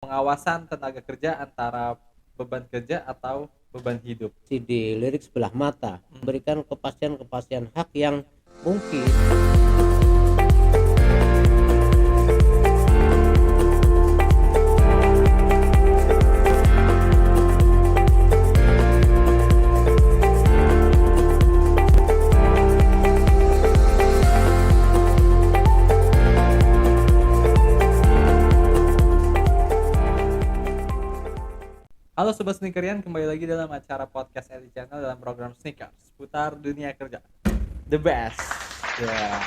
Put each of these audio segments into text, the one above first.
pengawasan tenaga kerja antara beban kerja atau beban hidup. Di lirik sebelah mata, memberikan kepastian hak yang mungkin. Halo Sobat Sneakerian, kembali lagi dalam acara podcast Elite Channel dalam program Sneakers seputar dunia kerja. The best. Ya.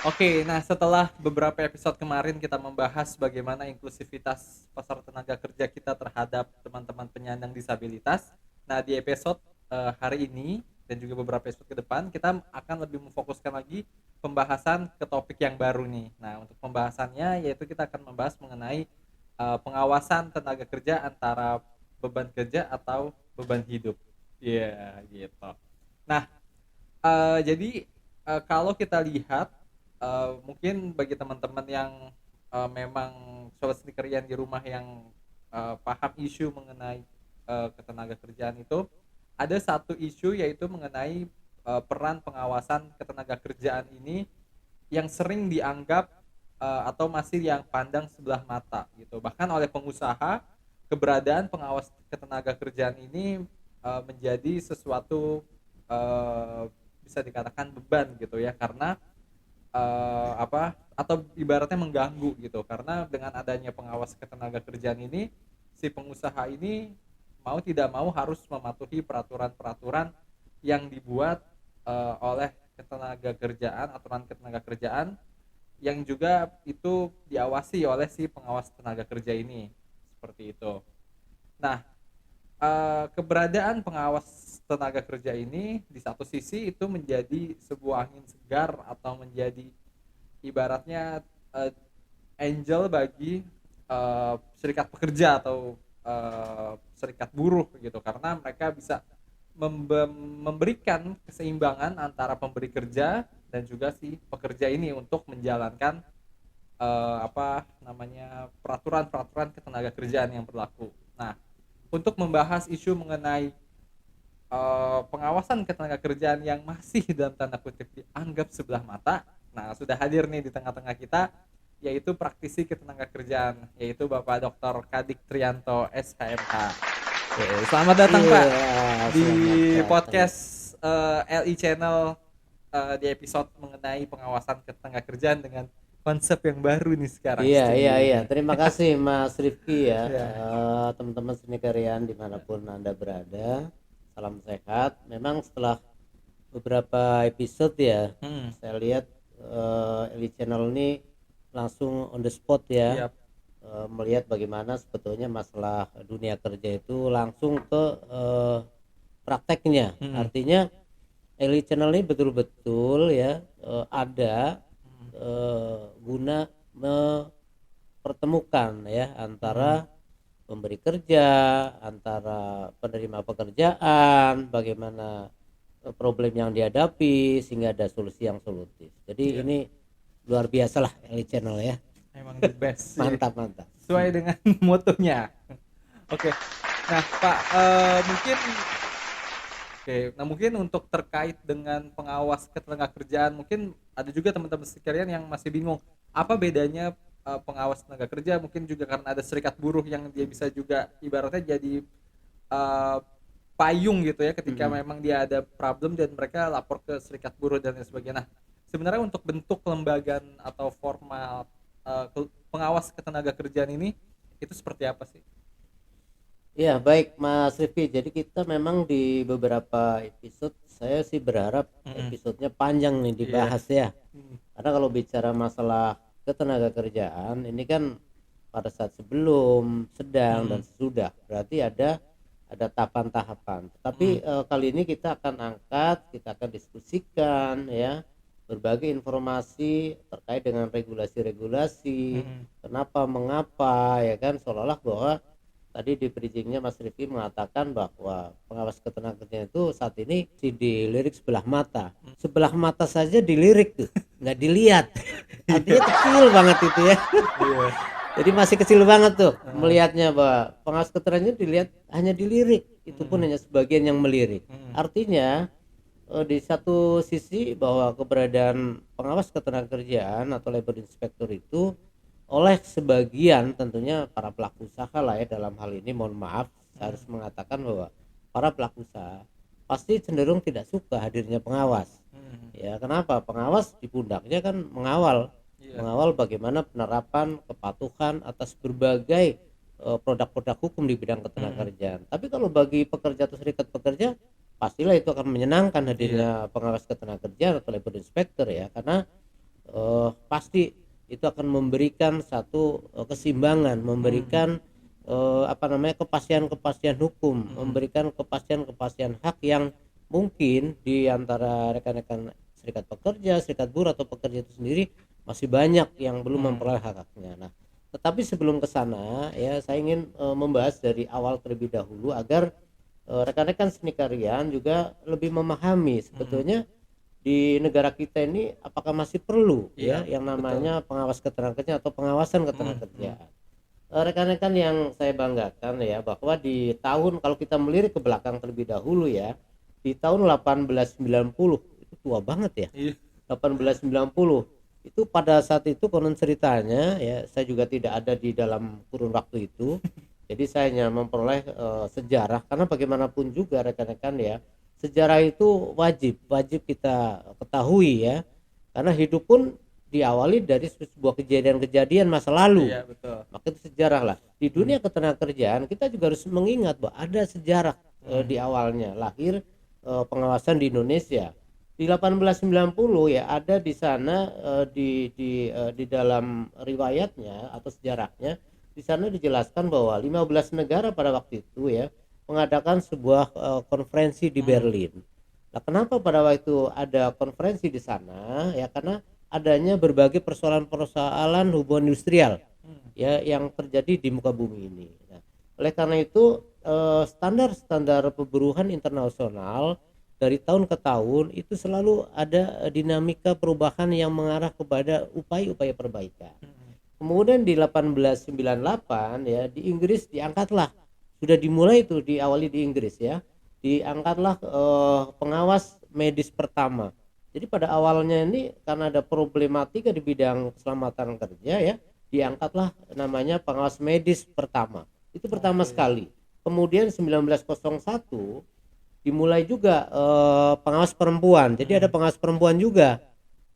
Oke, nah setelah beberapa episode kemarin kita membahas bagaimana inklusivitas pasar tenaga kerja kita terhadap teman-teman penyandang disabilitas. Nah, di episode hari ini dan juga beberapa episode ke depan kita akan lebih memfokuskan lagi pembahasan ke topik yang baru nih. Nah, untuk pembahasannya yaitu kita akan membahas mengenai pengawasan tenaga kerja antara beban kerja atau beban hidup. Iya, gitu. Nah, jadi kalau kita lihat mungkin bagi teman-teman yang memang sobat sneakerian di rumah yang paham isu mengenai ketenaga kerjaan itu, ada satu isu yaitu mengenai peran pengawasan ketenaga kerjaan ini yang sering dianggap atau masih yang pandang sebelah mata gitu. Bahkan oleh pengusaha, keberadaan pengawas ketenaga kerjaan ini menjadi sesuatu bisa dikatakan beban gitu ya, karena atau ibaratnya mengganggu gitu, karena dengan adanya pengawas ketenaga kerjaan ini, si pengusaha ini mau tidak mau harus mematuhi peraturan-peraturan yang dibuat oleh ketenaga kerjaan, aturan ketenaga kerjaan yang juga itu diawasi oleh si pengawas tenaga kerja ini, seperti itu. Nah, keberadaan pengawas tenaga kerja ini di satu sisi itu menjadi sebuah angin segar atau menjadi ibaratnya angel bagi serikat pekerja atau serikat buruh gitu, karena mereka bisa memberikan keseimbangan antara pemberi kerja dan juga si pekerja ini untuk menjalankan peraturan-peraturan ketenaga kerjaan yang berlaku. Nah, untuk membahas isu mengenai pengawasan ketenaga kerjaan yang masih dalam tanda kutip dianggap sebelah mata, nah sudah hadir nih di tengah-tengah kita, yaitu praktisi ketenaga kerjaan, yaitu Bapak Dr. Kadik Trianto SHMH. Selamat datang Pak di podcast LI Channel di episode mengenai pengawasan ketenaga kerjaan dengan konsep yang baru nih sekarang. Iya. Terima kasih Mas Rifki ya. Teman-teman sneakerian dimanapun Anda berada, salam sehat. Memang setelah beberapa episode ya, saya lihat LI Channel ini langsung on the spot ya. Yep. Melihat bagaimana sebetulnya masalah dunia kerja itu langsung ke prakteknya. Artinya LI Channel ini betul-betul ya ada guna mempertemukan ya antara pemberi kerja, antara penerima pekerjaan, bagaimana problem yang dihadapi sehingga ada solusi yang solutif. Jadi ini luar biasa lah LI Channel ya. Emang the best. Mantap. Sesuai dengan motonya. Oke. Nah, Pak, mungkin untuk terkait dengan pengawas ketenaga kerjaan, mungkin ada juga teman-teman sekalian yang masih bingung apa bedanya pengawas tenaga kerja, mungkin juga karena ada serikat buruh yang dia bisa juga ibaratnya jadi payung gitu ya ketika memang dia ada problem dan mereka lapor ke serikat buruh dan lain sebagainya. Nah, sebenarnya untuk bentuk kelembagaan atau formal pengawas ketenaga kerjaan ini itu seperti apa sih? Ya baik Mas Rifki, jadi kita memang di beberapa episode saya sih berharap episodenya panjang nih dibahas ya. Karena kalau bicara masalah ketenaga kerjaan ini kan pada saat sebelum, sedang dan sesudah, berarti ada tahapan-tahapan. Tapi kali ini kita akan diskusikan ya berbagai informasi terkait dengan regulasi-regulasi, kenapa, mengapa, ya kan, seolah-olah bahwa tadi di bridgingnya Mas Rifki mengatakan bahwa pengawas ketenagakerjaan itu saat ini dilirik sebelah mata. Sebelah mata saja dilirik tuh, nggak dilihat. Artinya kecil banget itu ya. Jadi masih kecil banget tuh melihatnya, bahwa pengawas keterangannya dilihat hanya dilirik, itu pun hanya sebagian yang melirik. Artinya di satu sisi bahwa keberadaan pengawas ketenagakerjaan atau labor inspector itu oleh sebagian tentunya para pelaku usaha lah ya, dalam hal ini mohon maaf saya harus mengatakan bahwa para pelaku usaha pasti cenderung tidak suka hadirnya pengawas. Ya, kenapa? Pengawas di pundaknya kan mengawal Iya. mengawal bagaimana penerapan kepatuhan atas berbagai produk-produk hukum di bidang ketenagakerjaan. Tapi kalau bagi pekerja atau serikat pekerja, pastilah itu akan menyenangkan hadirnya pengawas ketenagakerjaan atau labor inspector ya, karena pasti itu akan memberikan satu keseimbangan, memberikan kepastian hukum, memberikan kepastian hak yang mungkin di antara rekan-rekan serikat pekerja, serikat buruh atau pekerja itu sendiri masih banyak yang belum memperoleh hak-haknya. Nah, tetapi sebelum ke sana ya, saya ingin membahas dari awal terlebih dahulu agar rekan-rekan seni karyan juga lebih memahami sebetulnya di negara kita ini apakah masih perlu ya yang namanya pengawas ketenagakerjaan atau pengawasan ketenagakerjaan. Rekan-rekan yang saya banggakan ya, bahwa di tahun, kalau kita melirik ke belakang terlebih dahulu ya, di tahun 1890, itu tua banget ya. 1890 itu pada saat itu konon ceritanya ya, saya juga tidak ada di dalam kurun waktu itu. Jadi saya hanya memperoleh sejarah, karena bagaimanapun juga rekan-rekan ya, sejarah itu wajib kita ketahui ya, karena hidup pun diawali dari sebuah kejadian-kejadian masa lalu. Iya, betul. Maka itu sejarah lah. Di dunia ketenagakerjaan kita juga harus mengingat bahwa ada sejarah di awalnya lahir pengawasan di Indonesia. Di 1890 ya, ada di sana di dalam riwayatnya atau sejarahnya, di sana dijelaskan bahwa 15 negara pada waktu itu ya mengadakan sebuah konferensi di Berlin. Nah, kenapa pada waktu itu ada konferensi di sana ya, karena adanya berbagai persoalan-persoalan hubungan industrial ya yang terjadi di muka bumi ini. Nah, oleh karena itu standar-standar pemburuhan internasional dari tahun ke tahun itu selalu ada dinamika perubahan yang mengarah kepada upaya-upaya perbaikan. Kemudian di 1898 ya, di Inggris diangkatlah, sudah dimulai itu, diawali di Inggris ya, diangkatlah pengawas medis pertama. Jadi pada awalnya ini karena ada problematika di bidang keselamatan kerja ya, diangkatlah namanya pengawas medis pertama. Itu pertama sekali. Kemudian 1901 dimulai juga pengawas perempuan. Jadi ada pengawas perempuan juga.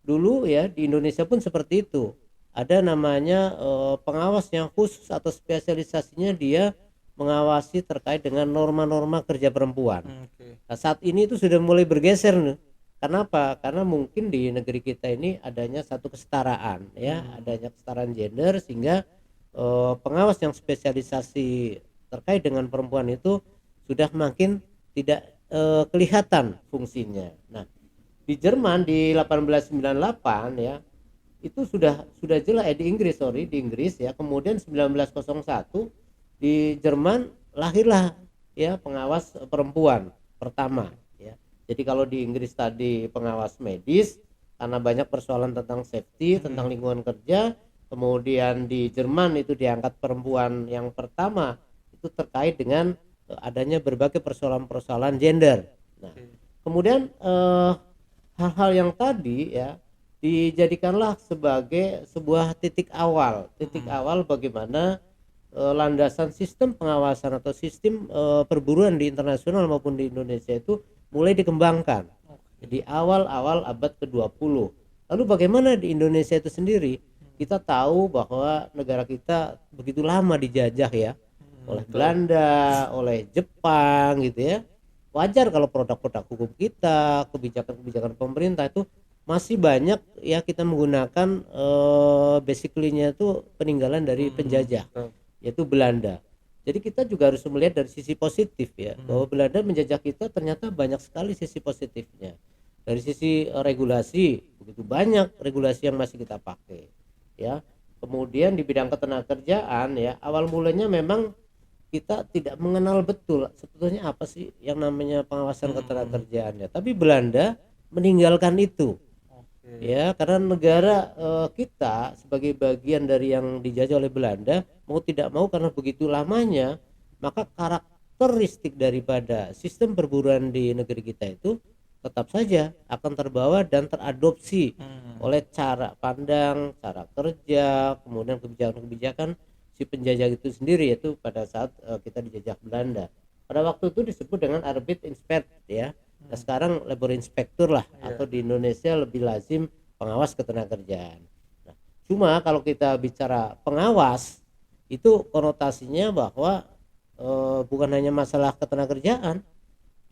Dulu ya di Indonesia pun seperti itu. Ada namanya pengawas yang khusus atau spesialisasinya dia mengawasi terkait dengan norma-norma kerja perempuan. Nah, saat ini itu sudah mulai bergeser nih. Kenapa? Karena mungkin di negeri kita ini adanya satu kesetaraan ya, adanya kesetaraan gender, sehingga pengawas yang spesialisasi terkait dengan perempuan itu sudah makin tidak kelihatan fungsinya. Nah, di Jerman di 1898 ya, itu sudah jelas di Inggris ya. Kemudian 1901 di Jerman lahirlah ya pengawas perempuan pertama ya. Jadi kalau di Inggris tadi pengawas medis karena banyak persoalan tentang safety, tentang lingkungan kerja, kemudian di Jerman itu diangkat perempuan yang pertama itu terkait dengan adanya berbagai persoalan-persoalan gender. Nah, kemudian hal-hal yang tadi ya dijadikanlah sebagai sebuah titik awal bagaimana landasan sistem pengawasan atau sistem perburuan di internasional maupun di Indonesia itu mulai dikembangkan di awal-awal abad ke-20. Lalu bagaimana di Indonesia itu sendiri? Kita tahu bahwa negara kita begitu lama dijajah ya oleh Belanda, oleh Jepang gitu ya. Wajar kalau produk-produk hukum kita, kebijakan-kebijakan pemerintah itu masih banyak ya kita menggunakan basically-nya itu peninggalan dari penjajah, yaitu Belanda. Jadi kita juga harus melihat dari sisi positif ya, bahwa Belanda menjajah kita ternyata banyak sekali sisi positifnya. Dari sisi regulasi, begitu banyak regulasi yang masih kita pakai ya. Kemudian di bidang ketenagakerjaan ya, awal mulanya memang kita tidak mengenal betul sebetulnya apa sih yang namanya pengawasan ketenagakerjaan ya. Tapi Belanda meninggalkan itu. Ya, karena negara kita sebagai bagian dari yang dijajah oleh Belanda, mau tidak mau karena begitu lamanya, maka karakteristik daripada sistem perburuan di negeri kita itu tetap saja akan terbawa dan teradopsi oleh cara pandang, cara kerja, kemudian kebijakan-kebijakan si penjajah itu sendiri, yaitu pada saat kita dijajah Belanda. Pada waktu itu disebut dengan Arbeit Inspect ya. Nah, sekarang labor inspector lah, atau di Indonesia lebih lazim pengawas ketenagakerjaan. Nah, cuma kalau kita bicara pengawas itu konotasinya bahwa bukan hanya masalah ketenagakerjaan,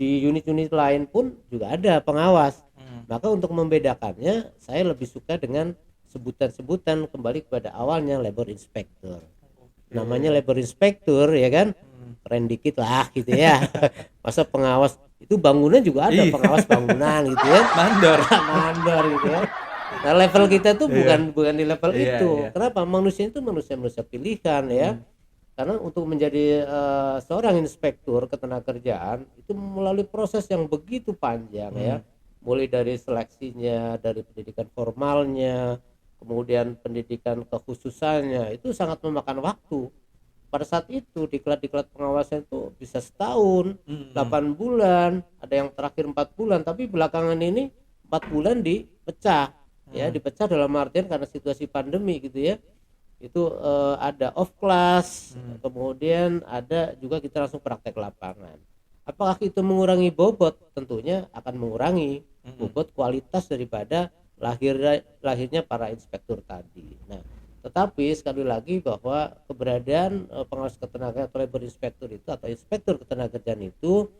di unit-unit lain pun juga ada pengawas. Maka untuk membedakannya saya lebih suka dengan sebutan-sebutan kembali kepada awalnya labor inspector. Namanya labor inspector ya kan, keren dikit lah gitu ya. Masa pengawas itu bangunan juga ada pengawas bangunan gitu ya. mandor gitu ya. Nah, level kita tuh bukan di level itu. Kenapa? Manusia itu manusia pilihan ya. Karena untuk menjadi seorang inspektur ketenagakerjaan itu melalui proses yang begitu panjang ya. Mulai dari seleksinya, dari pendidikan formalnya, kemudian pendidikan kekhususannya, itu sangat memakan waktu. Pada saat itu diklat-diklat pengawasan itu bisa setahun, 8 bulan, ada yang terakhir 4 bulan, tapi belakangan ini 4 bulan dipecah ya, dipecah dalam artian karena situasi pandemi gitu ya. Itu ada off class, kemudian ada juga kita langsung praktek lapangan. Apakah itu mengurangi bobot? Tentunya akan mengurangi bobot kualitas daripada lahirnya para inspektur tadi. Nah, tetapi sekali lagi bahwa keberadaan pengawas ketenagakerjaan atau labor inspector itu atau inspektur ketenagakerjaan itu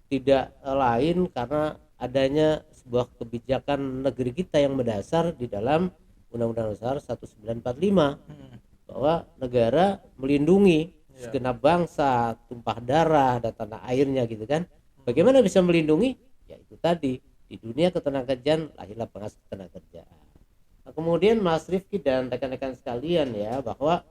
tidak lain karena adanya sebuah kebijakan negeri kita yang mendasar di dalam Undang-Undang Dasar 1945 bahwa negara melindungi segenap bangsa, tumpah darah dan tanah airnya gitu kan. Bagaimana bisa melindungi? Ya itu tadi, di dunia ketenagakerjaan lahirlah pengawas ketenagakerjaan. Nah, kemudian Mas Rifki dan rekan-rekan sekalian ya, bahwa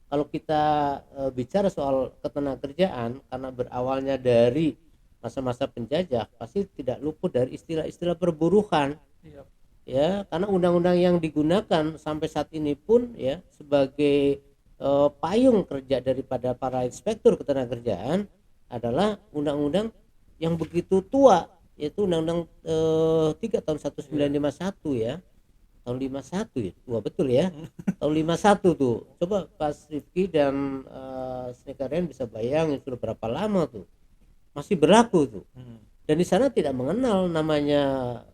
kalau kita bicara soal ketenagakerjaan karena berawalnya dari masa-masa penjajah, pasti tidak luput dari istilah-istilah perburuhan. Ya, karena undang-undang yang digunakan sampai saat ini pun ya sebagai payung kerja daripada para inspektur ketenagakerjaan adalah undang-undang yang begitu tua, yaitu Undang-Undang 3 tahun 1951 ya. Tahun 51 ya, tua betul ya. Tahun 51 tuh. Coba Pak Rifki dan Sneakerian bisa bayangin sudah berapa lama tuh. Masih berlaku tuh. Dan di sana tidak mengenal namanya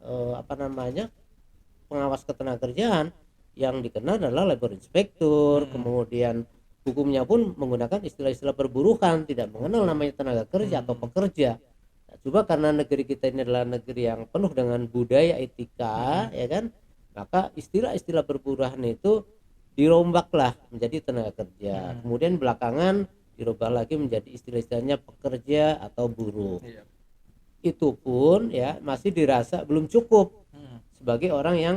pengawas ketenagakerjaan, yang dikenal adalah labor inspektur. Kemudian hukumnya pun menggunakan istilah-istilah perburuhan, tidak mengenal namanya tenaga kerja atau pekerja. Nah, coba karena negeri kita ini adalah negeri yang penuh dengan budaya etika ya kan, maka istilah-istilah perburuhan itu dirombaklah menjadi tenaga kerja. Kemudian belakangan dirubah lagi menjadi istilah-istilahnya pekerja atau buruh. Itu pun ya masih dirasa belum cukup sebagai orang yang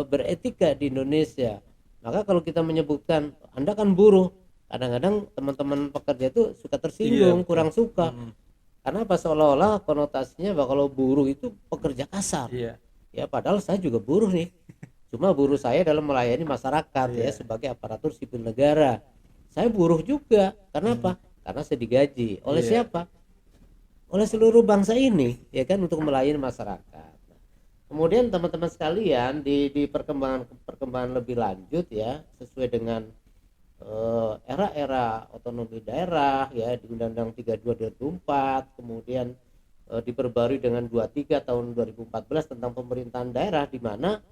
beretika di Indonesia. Maka kalau kita menyebutkan Anda kan buruh, kadang-kadang teman-teman pekerja itu suka tersinggung, kurang suka. Karena apa, seolah-olah konotasinya bahwa kalau buruh itu pekerja kasar. Ya padahal saya juga buruh nih. Cuma buruh saya dalam melayani masyarakat ya sebagai aparatur sipil negara. Saya buruh juga. Karena apa? Karena saya digaji. Oleh siapa? Oleh seluruh bangsa ini ya kan, untuk melayani masyarakat. Kemudian teman-teman sekalian di perkembangan lebih lanjut ya, sesuai dengan era-era otonomi daerah ya, di Undang-Undang 32 2004, kemudian diperbarui dengan 23 tahun 2014 tentang pemerintahan daerah, di mana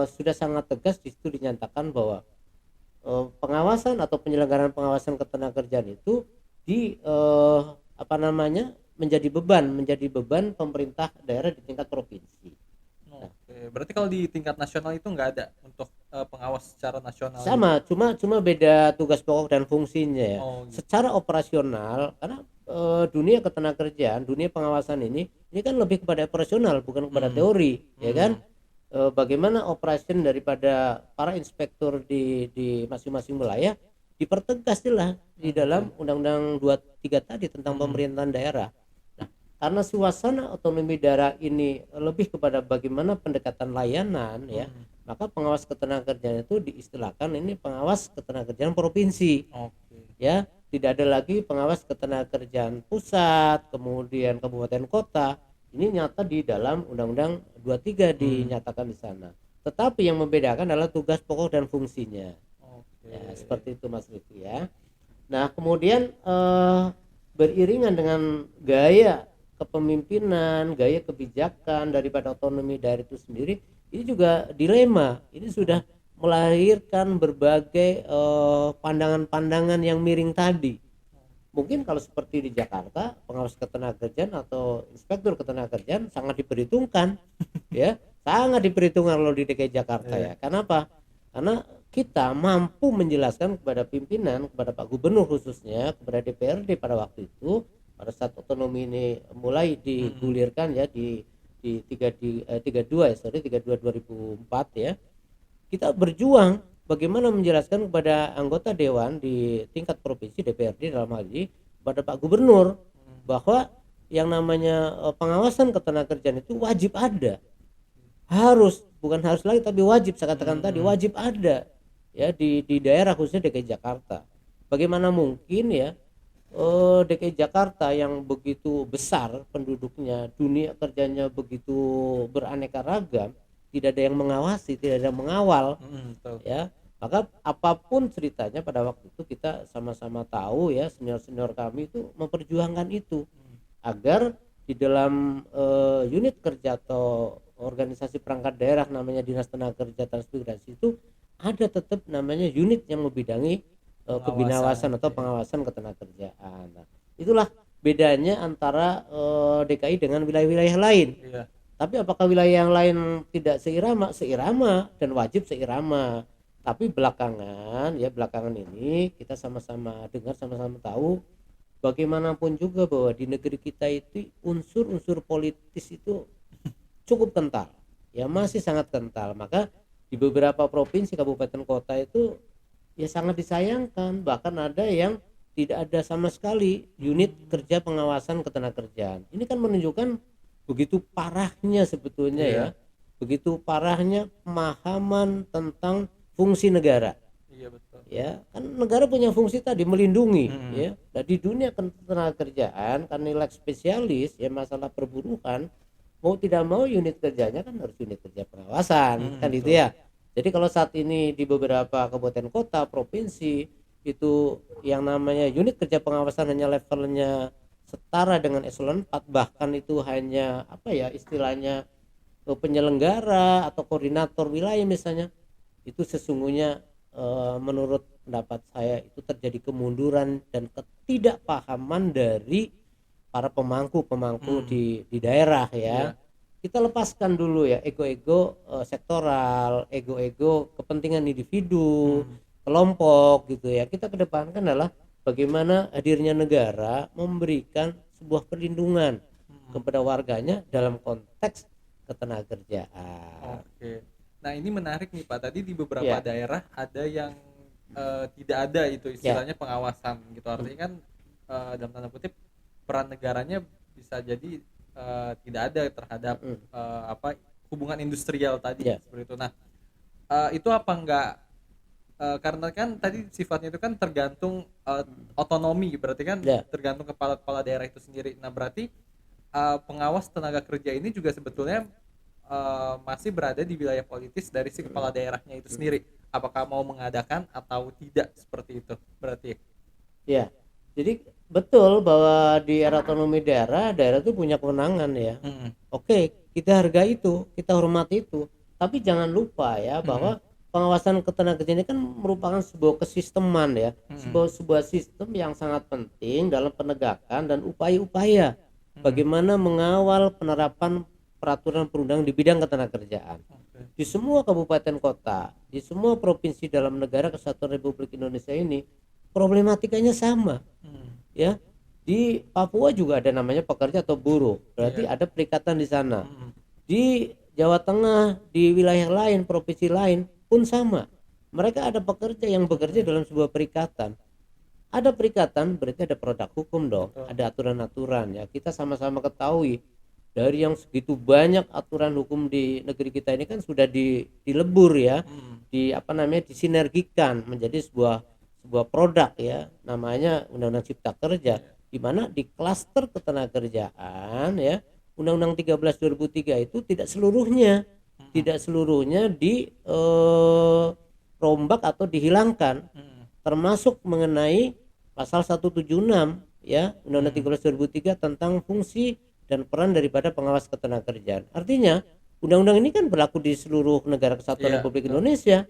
sudah sangat tegas di situ dinyatakan bahwa pengawasan atau penyelenggaraan pengawasan ketenagakerjaan itu menjadi beban pemerintah daerah di tingkat provinsi. Berarti kalau di tingkat nasional itu nggak ada untuk pengawas secara nasional? Sama, cuma beda tugas pokok dan fungsinya ya. Gitu. Secara operasional, karena dunia ketenagakerjaan, dunia pengawasan ini kan lebih kepada operasional, bukan kepada teori, ya kan? Bagaimana operasi daripada para inspektur di masing-masing wilayah dipertegas jelas di dalam Undang-Undang 23 tadi tentang pemerintahan daerah. Nah, karena suasana otonomi daerah ini lebih kepada bagaimana pendekatan layanan ya, maka pengawas ketenagakerjaan itu diistilahkan ini pengawas ketenagakerjaan provinsi. Oke. Ya, tidak ada lagi pengawas ketenagakerjaan pusat, kemudian kabupaten kota. Ini nyata di dalam Undang-Undang 23 dinyatakan di sana. Tetapi yang membedakan adalah tugas pokok dan fungsinya. Oke. Ya, seperti itu Mas Rifki ya. Nah, kemudian beriringan dengan gaya kepemimpinan, gaya kebijakan daripada otonomi daerah itu sendiri, ini juga dilema. Ini sudah melahirkan berbagai pandangan-pandangan yang miring tadi. Mungkin kalau seperti di Jakarta, pengawas ketenagakerjaan atau inspektur ketenagakerjaan sangat diperhitungkan, ya, sangat diperhitungkan kalau di DKI Jakarta ya. Kenapa? Karena kita mampu menjelaskan kepada pimpinan, kepada Pak Gubernur khususnya, kepada DPRD pada waktu itu, pada saat otonomi ini mulai digulirkan ya di 32 ya, sorry 32 2004 ya. Kita berjuang bagaimana menjelaskan kepada anggota dewan di tingkat provinsi DPRD dalam hal ini kepada Pak Gubernur bahwa yang namanya pengawasan ketenagakerjaan itu wajib ada, bukan harus lagi tapi wajib, saya katakan tadi wajib ada ya di daerah khususnya DKI Jakarta. Bagaimana mungkin ya DKI Jakarta yang begitu besar penduduknya, dunia kerjanya begitu beraneka ragam, tidak ada yang mengawasi, tidak ada yang mengawal, ya. Maka apapun ceritanya pada waktu itu kita sama-sama tahu ya, senior-senior kami itu memperjuangkan itu agar di dalam unit kerja atau organisasi perangkat daerah namanya Dinas Tenaga Kerja Transmigrasi itu ada tetap namanya unit yang membidangi kebinawasan atau pengawasan ketenagakerjaan. Nah, itulah bedanya antara DKI dengan wilayah-wilayah lain. Iya. Tapi apakah wilayah yang lain tidak seirama? Seirama dan wajib seirama. Tapi belakangan ini kita sama-sama dengar, sama-sama tahu bagaimanapun juga bahwa di negeri kita itu unsur-unsur politis itu cukup kental. Ya masih sangat kental. Maka di beberapa provinsi, kabupaten, kota itu ya sangat disayangkan. Bahkan ada yang tidak ada sama sekali unit kerja pengawasan ketenagakerjaan. Ini kan menunjukkan begitu parahnya sebetulnya ya, begitu parahnya pemahaman tentang fungsi negara. Iya betul. Ya kan negara punya fungsi tadi melindungi ya. Nah, di dunia ketenagakerjaan kan nilai spesialis ya masalah perburuhan, mau tidak mau unit kerjanya kan harus unit kerja pengawasan kan itu ya. Jadi kalau saat ini di beberapa kabupaten kota provinsi itu yang namanya unit kerja pengawasan hanya levelnya setara dengan eselon 4, bahkan itu hanya apa ya istilahnya penyelenggara atau koordinator wilayah misalnya, itu sesungguhnya menurut pendapat saya itu terjadi kemunduran dan ketidakpahaman dari para pemangku di daerah ya. Kita lepaskan dulu ya ego-ego sektoral, ego-ego kepentingan individu, kelompok gitu ya. Kita kedepankan adalah bagaimana hadirnya negara memberikan sebuah perlindungan kepada warganya dalam konteks ketenagakerjaan. Oke. Nah ini menarik nih Pak. Tadi di beberapa daerah ada yang tidak ada itu istilahnya pengawasan gitu. Artinya kan dalam tanda kutip peran negaranya bisa jadi tidak ada terhadap hubungan industrial tadi seperti itu. Nah itu apa enggak? Karena kan tadi sifatnya itu kan tergantung otonomi, berarti kan tergantung kepala daerah itu sendiri. Nah berarti pengawas tenaga kerja ini juga sebetulnya masih berada di wilayah politis dari si kepala daerahnya itu sendiri. Apakah mau mengadakan atau tidak seperti itu berarti? Ya, jadi betul bahwa di era otonomi daerah itu punya kewenangan ya. Oke, kita hargai itu, kita hormati itu. Tapi jangan lupa ya bahwa pengawasan ketenagakerjaan ini kan merupakan sebuah kesisteman ya, sebuah sistem yang sangat penting dalam penegakan dan upaya-upaya bagaimana mengawal penerapan peraturan perundangan di bidang ketenagakerjaan. Di semua kabupaten kota, di semua provinsi dalam negara Kesatuan Republik Indonesia ini problematikanya sama. Ya. Di Papua juga ada namanya pekerja atau buruh, berarti ada perikatan di sana. Di Jawa Tengah, di wilayah lain, provinsi lain pun sama. Mereka ada pekerja yang bekerja dalam sebuah perikatan. Ada perikatan berarti ada produk hukum dong, Betul. ada aturan-aturan ya. Kita sama-sama ketahui dari yang segitu banyak aturan hukum di negeri kita ini kan sudah dilebur ya, di apa namanya disinergikan menjadi sebuah produk ya, namanya Undang-Undang Cipta Kerja, di mana di klaster ketenagakerjaan ya, Undang-Undang 13 2003 itu tidak seluruhnya rombak atau dihilangkan, termasuk mengenai pasal 176 ya Undang-Undang 13 2003 tentang fungsi dan peran daripada pengawas ketenagakerjaan. Artinya undang-undang ini kan berlaku di seluruh negara kesatuan Republik Indonesia.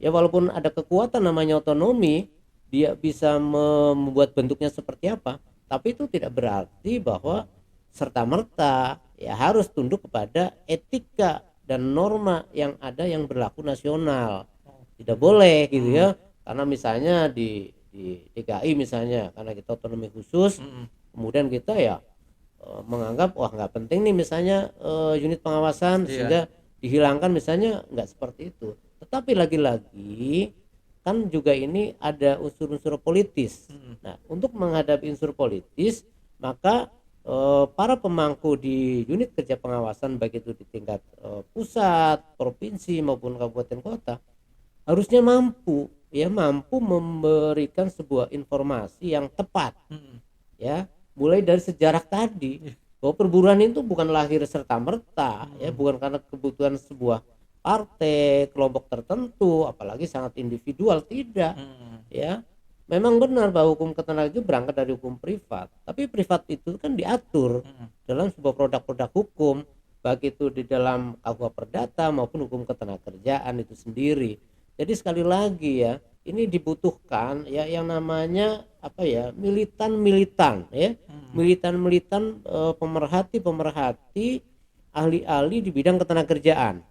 Ya walaupun ada kekuatan namanya otonomi, dia bisa membuat bentuknya seperti apa, tapi itu tidak berarti bahwa serta merta ya harus tunduk kepada etika dan norma yang ada yang berlaku nasional. Tidak boleh gitu ya. Karena misalnya di DKI misalnya karena kita otonomi khusus, kemudian kita ya menganggap wah nggak penting nih misalnya unit pengawasan sehingga dihilangkan misalnya, nggak seperti itu. Tetapi lagi-lagi kan juga ini ada unsur-unsur politis. Nah, untuk menghadapi unsur politis maka para pemangku di unit kerja pengawasan baik itu di tingkat pusat, provinsi maupun kabupaten kota harusnya mampu memberikan sebuah informasi yang tepat ya, mulai dari sejarah tadi bahwa perburuan itu bukan lahir serta merta ya, bukan karena kebutuhan sebuah partai kelompok tertentu apalagi sangat individual, tidak ya. Memang benar bahwa hukum ketenagakerjaan itu berangkat dari hukum privat, tapi privat itu kan diatur dalam sebuah produk-produk hukum, baik itu di dalam KUH Perdata maupun hukum ketenagakerjaan itu sendiri. Jadi sekali lagi ya, ini dibutuhkan ya yang namanya apa ya, militan ya, militan pemerhati, ahli-ahli di bidang ketenagakerjaan.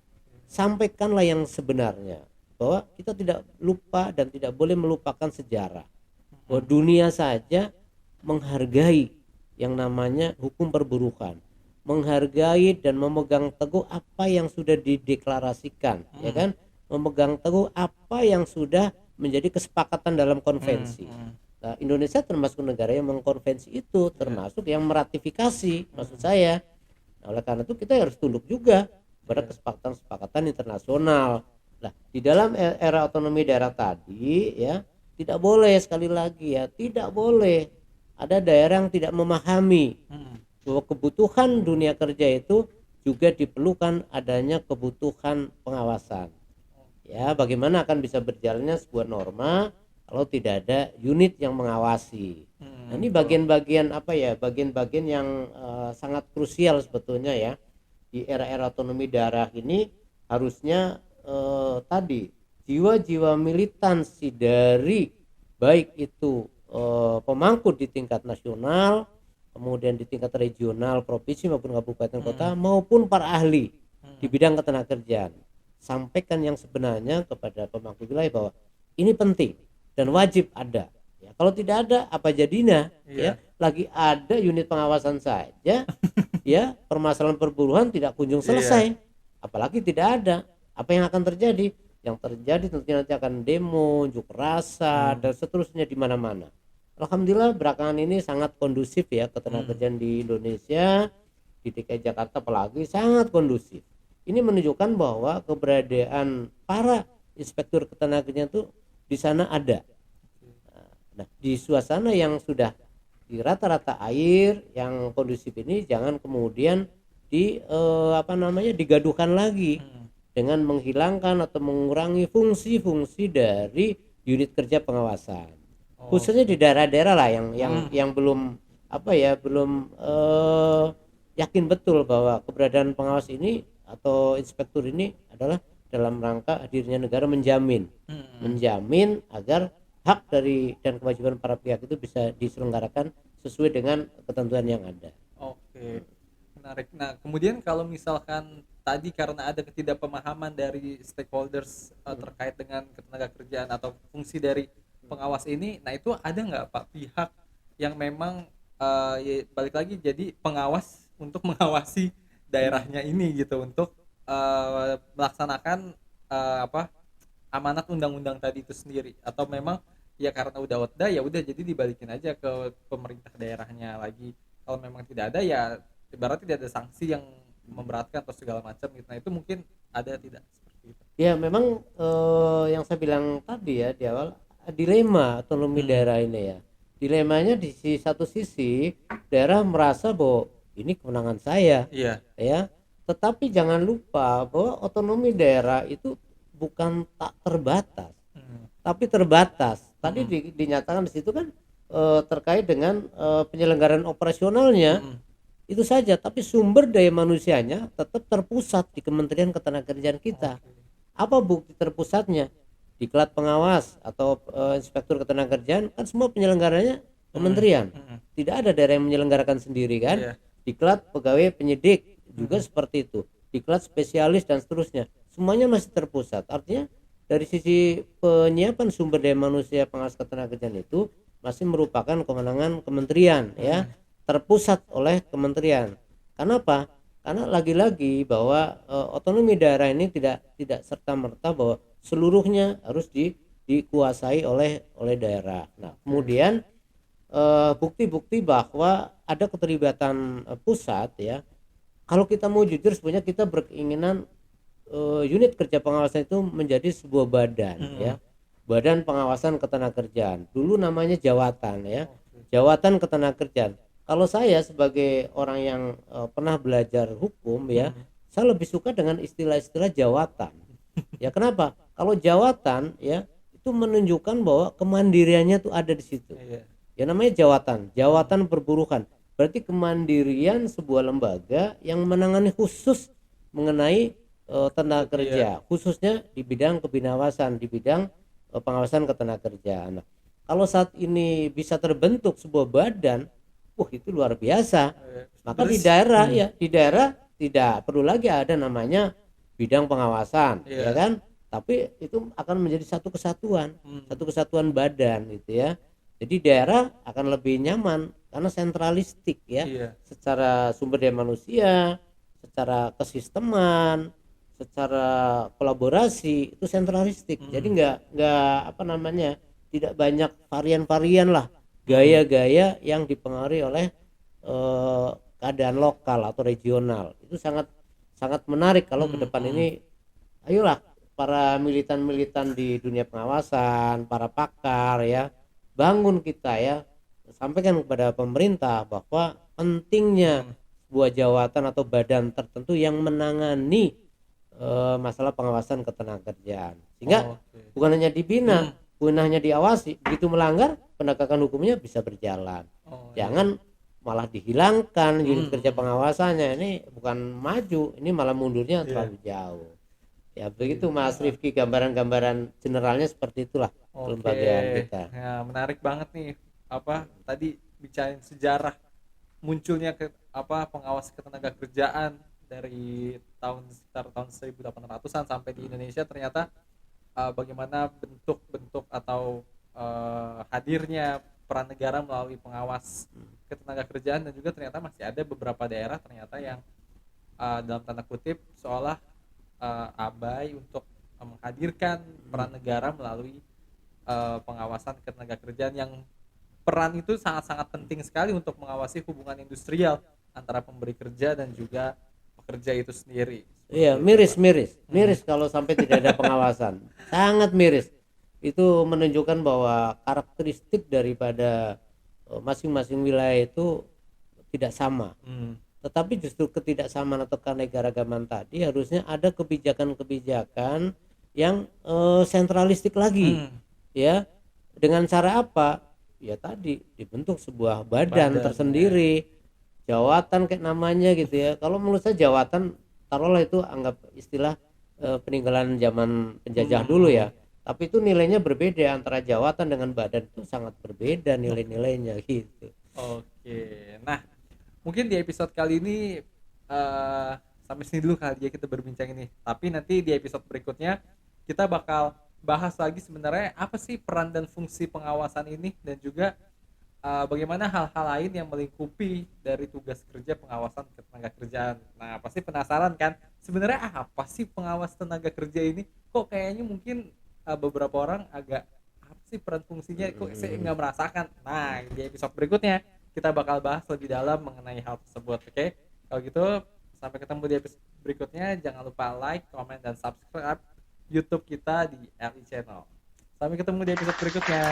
Sampaikanlah yang sebenarnya, bahwa kita tidak lupa dan tidak boleh melupakan sejarah, bahwa dunia saja menghargai yang namanya hukum perburukan, menghargai dan memegang teguh apa yang sudah dideklarasikan ya kan, memegang teguh apa yang sudah menjadi kesepakatan dalam konvensi. Nah, Indonesia termasuk negara yang mengkonvensi itu, termasuk yang meratifikasi maksud saya. Nah, oleh karena itu kita harus tunduk juga pada kesepakatan-kesepakatan internasional. Nah, di dalam era otonomi daerah tadi ya, tidak boleh, sekali lagi ya, tidak boleh ada daerah yang tidak memahami bahwa kebutuhan dunia kerja itu juga diperlukan adanya kebutuhan pengawasan. Ya, bagaimana akan bisa berjalannya sebuah norma kalau tidak ada unit yang mengawasi. Nah, ini bagian-bagian apa ya, bagian-bagian yang sangat krusial sebetulnya ya. Di era-era otonomi daerah ini harusnya tadi jiwa-jiwa militansi dari baik itu pemangku di tingkat nasional, kemudian di tingkat regional, provinsi maupun kabupaten kota, maupun para ahli di bidang ketenagakerjaan, sampaikan yang sebenarnya kepada pemangku wilayah bahwa ini penting dan wajib ada ya. Kalau tidak ada apa jadinya ya, lagi ada unit pengawasan saja ya, permasalahan perburuan tidak kunjung selesai, apalagi tidak ada. Apa yang akan terjadi? Yang terjadi tentunya nanti akan demo, unjuk rasa dan seterusnya di mana-mana. Alhamdulillah belakangan ini sangat kondusif ya ketenagakerjaan di Indonesia, di DKI Jakarta apalagi sangat kondusif. Ini menunjukkan bahwa keberadaan para inspektur ketenagakerjaan itu di sana ada. Nah, di suasana yang sudah di rata-rata air yang kondusif ini jangan kemudian digaduhkan lagi dengan menghilangkan atau mengurangi fungsi-fungsi dari unit kerja pengawasan. Khususnya di daerah-daerah lah yang belum yakin betul bahwa keberadaan pengawas ini atau inspektur ini adalah dalam rangka hadirnya negara menjamin agar hak dari dan kewajiban para pihak itu bisa diselenggarakan sesuai dengan ketentuan yang ada. Oke, menarik. Nah, kemudian kalau misalkan tadi karena ada ketidakpemahaman dari stakeholders terkait dengan ketenagakerjaan atau fungsi dari pengawas ini, nah itu ada nggak Pak pihak yang memang ya balik lagi jadi pengawas untuk mengawasi daerahnya ini gitu, untuk melaksanakan amanat undang-undang tadi itu sendiri, atau memang ya karena udah OTDA ya udah jadi dibalikin aja ke pemerintah daerahnya lagi. Kalau memang tidak ada ya ibarat tidak ada sanksi yang memberatkan atau segala macam gitu. Nah itu mungkin ada tidak seperti itu. Ya memang yang saya bilang tadi ya di awal, dilema otonomi Hmm, daerah ini ya. Dilemanya di satu sisi daerah merasa bahwa ini kewenangan saya iya. ya. Tetapi jangan lupa bahwa otonomi daerah itu bukan tak terbatas, Hmm, tapi terbatas. Tadi hmm, dinyatakan di situ kan terkait dengan penyelenggaraan operasionalnya hmm, itu saja, tapi sumber daya manusianya tetap terpusat di Kementerian Ketenagakerjaan kita. oke. Apa bukti terpusatnya? Diklat pengawas atau inspektur ketenagakerjaan kan semua penyelenggaranya Hmm, kementerian. hmm, Tidak ada daerah yang menyelenggarakan sendiri kan? iya. Diklat pegawai penyidik juga Hmm, seperti itu. Diklat spesialis dan seterusnya. Semuanya masih terpusat. Artinya dari sisi penyiapan sumber daya manusia pengawas ketenagakerjaan itu masih merupakan kewenangan kementerian ya, hmm, terpusat oleh kementerian. Kenapa? Karena lagi-lagi bahwa otonomi daerah ini tidak serta merta bahwa seluruhnya harus dikuasai oleh daerah. Nah, oke. kemudian bukti-bukti bahwa ada keterlibatan pusat ya. Kalau kita mau jujur sebenarnya kita berkeinginan unit kerja pengawasan itu menjadi sebuah badan Hmm, ya. Badan Pengawasan Ketenagakerjaan. Dulu namanya Jawatan ya. oke. Jawatan Ketenagakerjaan. Kalau saya sebagai orang yang pernah belajar hukum ya, Hmm, saya lebih suka dengan istilah-istilah jawatan. Ya kenapa? Kalau jawatan ya itu menunjukkan bahwa kemandiriannya tuh ada di situ. iya. Ya namanya jawatan, Hmm, jawatan perburukan. Berarti kemandirian sebuah lembaga yang menangani khusus mengenai tenaga iya. kerja, khususnya di bidang kebinawasan, di bidang pengawasan ketenagakerjaan. Nah, kalau saat ini bisa terbentuk sebuah badan, wah itu luar biasa. Maka di Terus, daerah ya, di daerah tidak perlu lagi ada namanya bidang pengawasan, ya iya. kan? Tapi itu akan menjadi Hmm, satu kesatuan badan gitu ya. Jadi daerah akan lebih nyaman karena sentralistik ya, iya. secara sumber daya manusia, secara kesisteman, secara kolaborasi itu sentralistik. Jadi Hmm, nggak apa namanya, tidak banyak varian-varian lah, hmm, gaya-gaya yang dipengaruhi oleh eh, keadaan lokal atau regional. Itu sangat sangat menarik kalau ke hmm, depan hmm, ini. Ayolah para militan-militan di dunia pengawasan, para pakar ya, bangun kita ya, sampaikan kepada pemerintah bahwa pentingnya hmm. sebuah jawatan atau badan tertentu yang menangani masalah pengawasan ketenagakerjaan, sehingga Oke. bukan hanya dibina, Hmm. bukan hanya diawasi, begitu melanggar penegakan hukumnya bisa berjalan. Oh iya. Jangan malah dihilangkan unit Hmm, kerja hmm. pengawasannya, ini bukan maju, ini malah mundurnya Iya. terlalu jauh. Ya Iya. begitu Mas Heeh. Rifki, gambaran-gambaran generalnya seperti itulah Oke. kelembagaan kita. Ya, menarik banget nih. Apa tadi bicarain sejarah munculnya ke apa pengawas ketenagakerjaan dari tahun sekitar tahun 1800-an sampai di Indonesia ternyata bagaimana bentuk-bentuk atau hadirnya peran negara melalui pengawas ketenagakerjaan dan juga ternyata masih ada beberapa daerah ternyata yang dalam tanda kutip seolah abai untuk menghadirkan peran negara melalui pengawasan ketenagakerjaan yang peran itu sangat-sangat penting sekali untuk mengawasi hubungan industrial antara pemberi kerja dan juga pekerja itu sendiri Iya, seperti itu ya miris Pak. miris Hmm. miris kalau sampai tidak ada pengawasan, sangat miris. Itu menunjukkan bahwa karakteristik daripada masing-masing wilayah itu tidak sama. Hmm. Tetapi justru ketidaksamaan atau keanekaragaman tadi harusnya ada kebijakan-kebijakan yang sentralistik lagi Hmm. ya. Dengan cara apa? Ya tadi dibentuk sebuah badan Badannya. tersendiri, jawatan kayak namanya gitu ya. Kalau menurut saya jawatan, taruhlah itu anggap istilah peninggalan zaman penjajah dulu Hmm. ya. Tapi itu nilainya berbeda, antara jawatan dengan badan itu sangat berbeda Oke. nilai-nilainya gitu. Oke. Nah, mungkin di episode kali ini sampai sini dulu kali ya kita berbincang ini. Tapi nanti di episode berikutnya kita bakal bahas lagi sebenarnya apa sih peran dan fungsi pengawasan ini dan juga bagaimana hal-hal lain yang melingkupi dari tugas kerja pengawasan tenaga kerjaan. Nah, pasti penasaran kan? Sebenarnya apa sih pengawas tenaga kerja ini? Kok kayaknya mungkin beberapa orang agak apa sih sih peran fungsinya, kok saya nggak merasakan. Nah, di episode berikutnya kita bakal bahas lebih dalam mengenai hal tersebut. Oke, kalau gitu sampai ketemu di episode berikutnya. Jangan lupa like, comment, dan subscribe YouTube kita di RI Channel. Sampai ketemu di episode berikutnya.